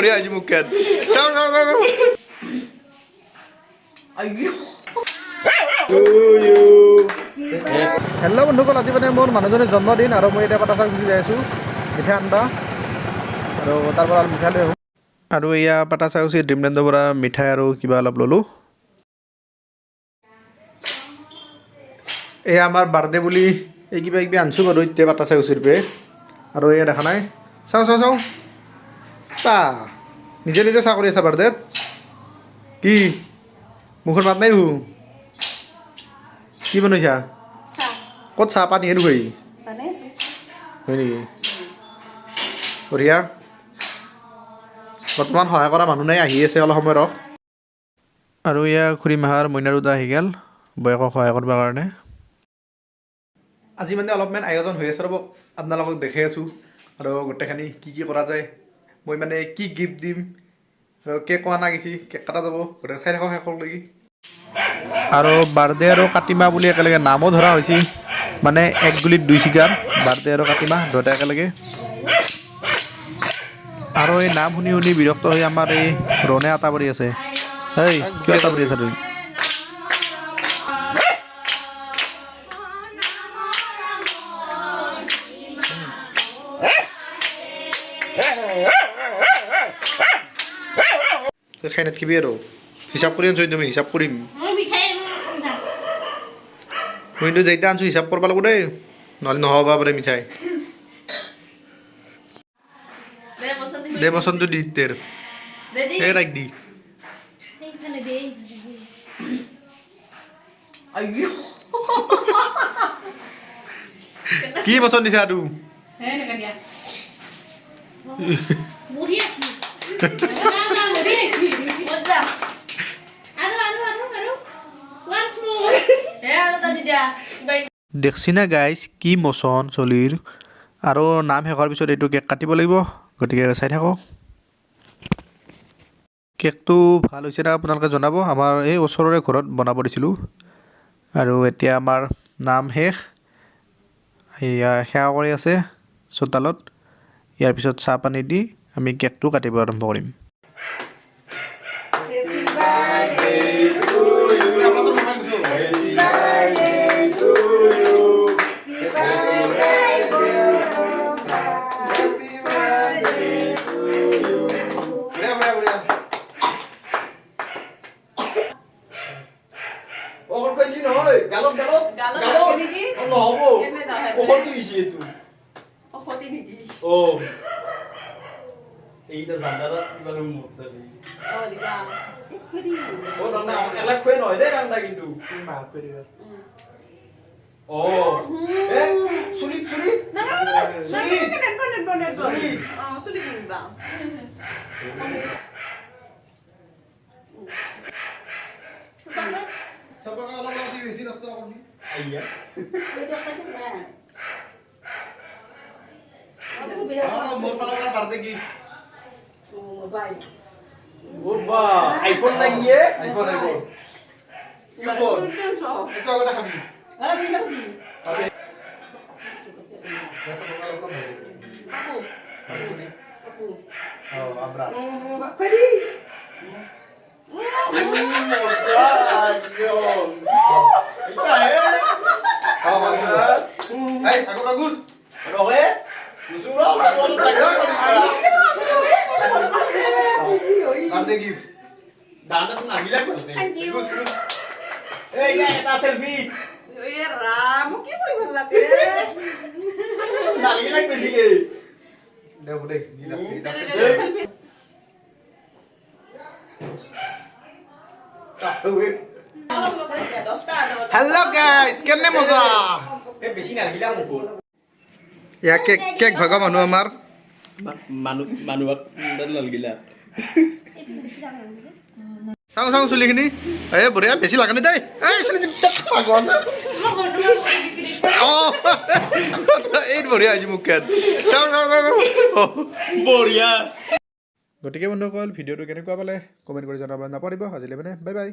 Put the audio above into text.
বঢ়িয়া হৈছে মুখখন চাও চাও চাও হেল্ল' বন্ধুসকল, আজি মানে মোৰ মানুহজনীৰ জন্মদিন আৰু মই এতিয়া পাতাচাৰ গুচি যাই আছোঁ মিঠাই আনবা আৰু তাৰ পৰা মিঠাই লৈ আহোঁ। আৰু এয়া পাতাচাৰ গুচি ড্ৰিমলেণ্ডৰ পৰা মিঠাই আৰু কিবা অলপ ল'লোঁ। এয়া আমাৰ বাৰ্থডে বুলি এই কিবা কিবি আনিছোঁ বাৰু এতিয়া পাতাচাৰ গুচিৰ পে আৰু এয়া দেখা নাই চাওঁ চাওঁ চাওঁ তা নিজে নিজে চাহ কৰি আছা বাৰ্থডেত কি মুখৰ মাত নাই দেখোন কি বনাইছা ক'ত চাহ পানী হেনো হয় নেকি বঢ়িয়া বৰ্তমান সহায় কৰা মানুহ নাই আহি আছে অলপ সময় ৰখ আৰু এয়া খুৰী মাহাৰ মইনা দুটা আহি গ'ল বয়সক সহায় কৰিবৰ কাৰণে আজি মানে অলপমান আয়োজন হৈ আছে ৰ'ব আপোনালোকক দেখাই আছোঁ আৰু গোটেইখিনি কি কৰা যায় মই মানে কি গিফ্ট দিম আৰু কেক অনা গৈছে কেক কটা যাব গোটেই চাই থাকক শেষলৈকে আৰু বাৰ্থডে আৰু কাতিমাহ বুলি একেলগে নামো ধৰা হৈছে মানে এক গুলিত দুই চিকাৰ বাৰ্থডে আৰু কাতিমাহ দুয়োটা একেলগে আৰু এই নাম শুনি শুনি বিৰক্ত হৈ আমাৰ এই ৰণে আটা পৰি আছে এই কিয় আটা পৰি আছা তুমি খাই নাথাকিবি আৰু হিচাপ কৰি আনিছোঁ তুমি হিচাপ কৰিম মই কিন্তু যেইটা আনিছোঁ হিচাপ কৰিব লাগিব দেই নহ'লে নহ'ব পাৰে মিঠাই দে বসন্ত দি তেৰ এই ৰাখ দি কি পচন্দ দিছা আৰু দেখছি না গাইজ কি মচন চলিৰ আৰু নাম শেষৰ পিছত এইটো কেক কাটিব লাগিব গতিকে চাই থাকক কেকটো ভাল হৈছে না আপোনালোকে জনাব আমাৰ এই ওচৰৰে ঘৰত বনাব দিছিলোঁ আৰু এতিয়া আমাৰ নাম শেষ এয়া সেৱা কৰি আছে চোতালত ইয়াৰ পিছত চাহ পানী দি আমি কেকটো কাটিব আৰম্ভ কৰিম এইটা জানদারা কিবা রুম মুক্তা দি দিবা করি রান্না এলা খয়ে নয় দে রান্না কিন্তু তুমি মাফ করি এ সুলিত না সুলিত নেট সুলিত নিবা সবকা আলাদা আলাদা বেশি নষ্ট করনি আইয়া এটা কত না মোর পালা বাড়তে কি আইফোন লাগিয়ে আইফোন এটা কথা খাবি bagus Nanti gift. Dana tuh ngambil apa? Eh, ini kita selfie. Iya, Ram. Mungkin boleh banget ya. Ngambil lagi sih. Udah, gila selfie. Halo guys, kene moza. Beshi nggak gila mukul. Ya kek ভাগা মানুহ আমাৰ মানুহ দাল গিলা চাওঁ চুলিখিনি এই বঢ়িয়া বেছি লাগা নাই দেই এই চুলিখিনি পাগল এই বঢ়িয়া হৈছে মুখখন চাওঁ বঢ়িয়া গতিকে বন্ধুসকল ভিডিঅ'টো কেনেকুৱা পালে কমেণ্ট কৰি জনাব নাপাহৰিব আজিলৈ মানে বাই বাই